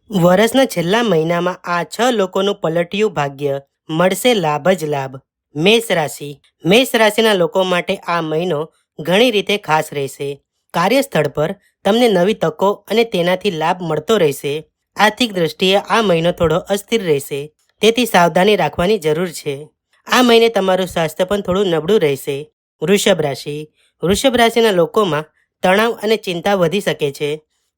વર્ષના છેલ્લા મહિનામાં આ 6 લોકોનું પલટ્યું ભાગ્ય. મળશે લાભ જ લાભ. મેષ રાશિ. મેષ રાશિના લોકો માટે આ મહિનો ઘણી રીતે ખાસ રહેશે. કાર્યસ્થળ પર તમને નવી તકો અને તેનાથી લાભ મળતો રહેશે. આર્થિક દૃષ્ટિએ આ મહિનો થોડો અસ્થિર રહેશે, તેથી સાવધાની રાખવાની જરૂર છે. આ મહિને તમારું સ્વાસ્થ્ય પણ થોડું નબળું રહેશે. વૃષભ રાશિ. વૃષભ રાશિના લોકોમાં તણાવ અને ચિંતા વધી શકે છે.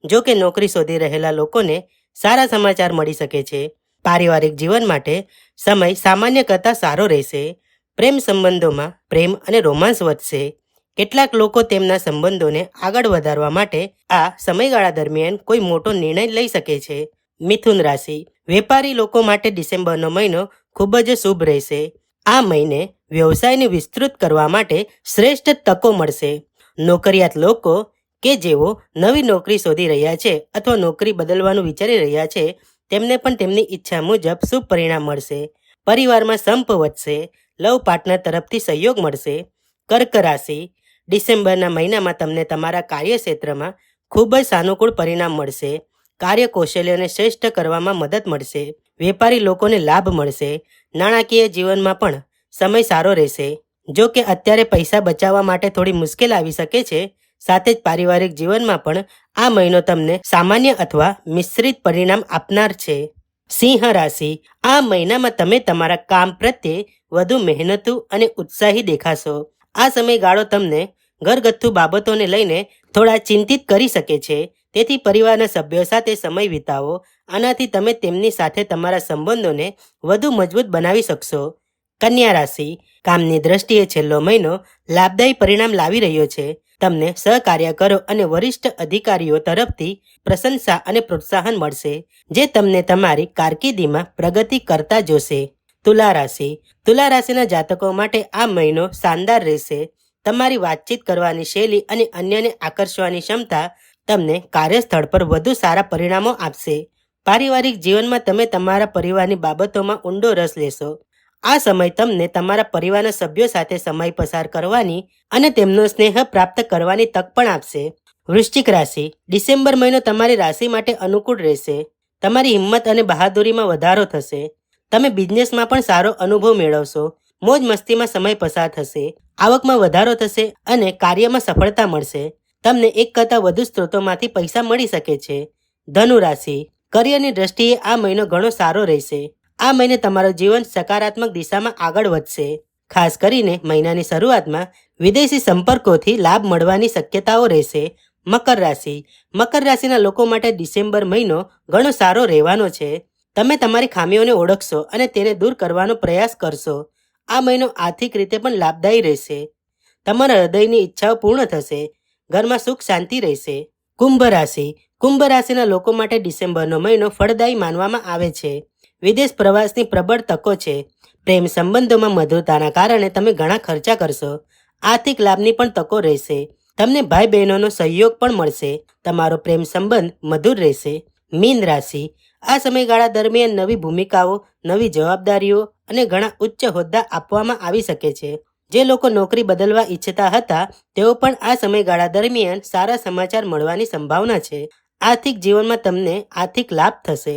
જો કે નોકરી શોધી રહેલા લોકોને સારા સમાચાર મળી શકે છે. પારિવારિક જીવન માટે સમય સામાન્ય કરતાં સારો રહેશે. પ્રેમ સંબંધોમાં પ્રેમ અને રોમાંસ વધશે. કેટલાક લોકો તેમના સંબંધોને આગળ વધારવા માટે આ સમયગાળા દરમિયાન કોઈ મોટો નિર્ણય લઈ શકે છે. મિથુન રાશિ. વેપારી લોકો માટે ડિસેમ્બરનો મહિનો ખૂબ જ શુભ રહેશે. આ મહિને વ્યવસાયને વિસ્તૃત કરવા માટે શ્રેષ્ઠ તકો મળશે. નોકરિયાત લોકો કે જેઓ નવી નોકરી શોધી રહ્યા છે અથવા નોકરી બદલવાનું વિચારી રહ્યા છે, તેમને પણ તેમની ઈચ્છા મુજબ શુભ પરિણામ મળશે. પરિવારમાં સંપ વધશે. લવ પાર્ટનર તરફથી સહયોગ મળશે. કર્ક રાશિ. ડિસેમ્બરના મહિનામાં તમને તમારા કાર્યક્ષેત્રમાં ખૂબ જ સાનુકૂળ પરિણામ મળશે. કાર્ય કૌશલ્યને શ્રેષ્ઠ કરવામાં મદદ મળશે. વેપારી લોકોને લાભ મળશે. નાણાકીય જીવનમાં પણ સમય સારો રહેશે. જો કે અત્યારે પૈસા બચાવવા માટે થોડી મુશ્કેલ આવી શકે છે. સાથે જ પારિવારિક જીવનમાં પણ આ મહિનો તમને સામાન્ય અથવા મિશ્રિત પરિણામ આપનાર છે. સિંહ રાશિ. આ મહિનામાં તમે તમારા કામ પ્રત્યે વધુ મહેનતુ અને ઉત્સાહી દેખાશો. આ સમયગાળો તમને ઘરગથ્થુ બાબતોને લઈને થોડા ચિંતિત કરી શકે છે, તેથી પરિવારના સભ્યો સાથે સમય વિતાવો. આનાથી તમે તેમની સાથે તમારા સંબંધોને વધુ મજબૂત બનાવી શકશો. કન્યા રાશિ. કામની દ્રષ્ટિએ છેલ્લો મહિનો લાભદાયી પરિણામ લાવી રહ્યો છે. તમને સહકાર્યકરો અને વરિષ્ઠ અધિકારીઓ તરફથી પ્રશંસા અને પ્રોત્સાહન મળશે, જે તમને તમારી કારકિર્દીમાં પ્રગતિ કરતા જોશે. તુલા રાશિ. તુલા રાશિના જાતકો માટે આ મહિનો શાનદાર રહેશે. તમારી વાતચીત કરવાની શૈલી અને અન્યને આકર્ષવાની ક્ષમતા તમને કાર્યસ્થળ પર વધુ સારા પરિણામો આપશે. પારિવારિક જીવનમાં તમે તમારા પરિવારની બાબતોમાં ઊંડો રસ લેશો. આ સમય તમને તમારા પરિવારના સભ્યો સાથે સમય પસાર કરવાની અને તેમનો સ્નેહ પ્રાપ્ત કરવાની તક પણ આપશે. વૃશ્ચિક રાશિ. ડિસેમ્બર મહિનો તમારી રાશિ માટે અનુકૂળ રહેશે. તમારી હિંમત અને બહાદુરીમાં વધારો થશે. તમે બિઝનેસમાં પણ સારો અનુભવ મેળવશો. મોજ મસ્તીમાં સમય પસાર થશે. આવકમાં વધારો થશે અને કાર્યમાં સફળતા મળશે. તમને એક કરતાં વધુ સ્ત્રોતોમાંથી પૈસા મળી શકે છે. ધનુ રાશિ. કરિયરની દ્રષ્ટિએ આ મહિનો ઘણો સારો રહેશે. આ મહિને તમારું જીવન સકારાત્મક દિશામાં આગળ વધશે. ખાસ કરીને મહિનાની શરૂઆતમાં વિદેશી સંપર્કોથી લાભ મળવાની શક્યતાઓ રહેશે. મકર રાશિ. મકર રાશિના લોકો માટે ડિસેમ્બર મહિનો ઘણો સારો રહેવાનો છે. તમે તમારી ખામીઓને ઓળખશો અને તેને દૂર કરવાનો પ્રયાસ કરશો. આ મહિનો આર્થિક રીતે પણ લાભદાયી રહેશે. તમારા હૃદયની ઈચ્છાઓ પૂર્ણ થશે. ઘરમાં સુખ શાંતિ રહેશે. કુંભ રાશિ. કુંભ રાશિના લોકો માટે ડિસેમ્બરનો મહિનો ફળદાયી માનવામાં આવે છે. વિદેશ પ્રવાસની પ્રબળ તકો છે. પ્રેમ સંબંધોમાં મધુરતાના કારણે તમે ઘણા ખર્ચા કરશો. આર્થિક લાભની પણ તકો રહેશે. તમને ભાઈ બહેનોનો સહયોગ પણ મળશે. તમારો પ્રેમ સંબંધ મધુર રહેશે. મીન રાશિ. આ સમયગાળા દરમિયાન નવી ભૂમિકાઓ, નવી જવાબદારીઓ અને ઘણા ઉચ્ચ હોદ્દા આપવામાં આવી શકે છે. જે લોકો નોકરી બદલવા ઈચ્છતા હતા, તેઓ પણ આ સમયગાળા દરમિયાન સારા સમાચાર મળવાની સંભાવના છે. આર્થિક જીવનમાં તમને આર્થિક લાભ થશે.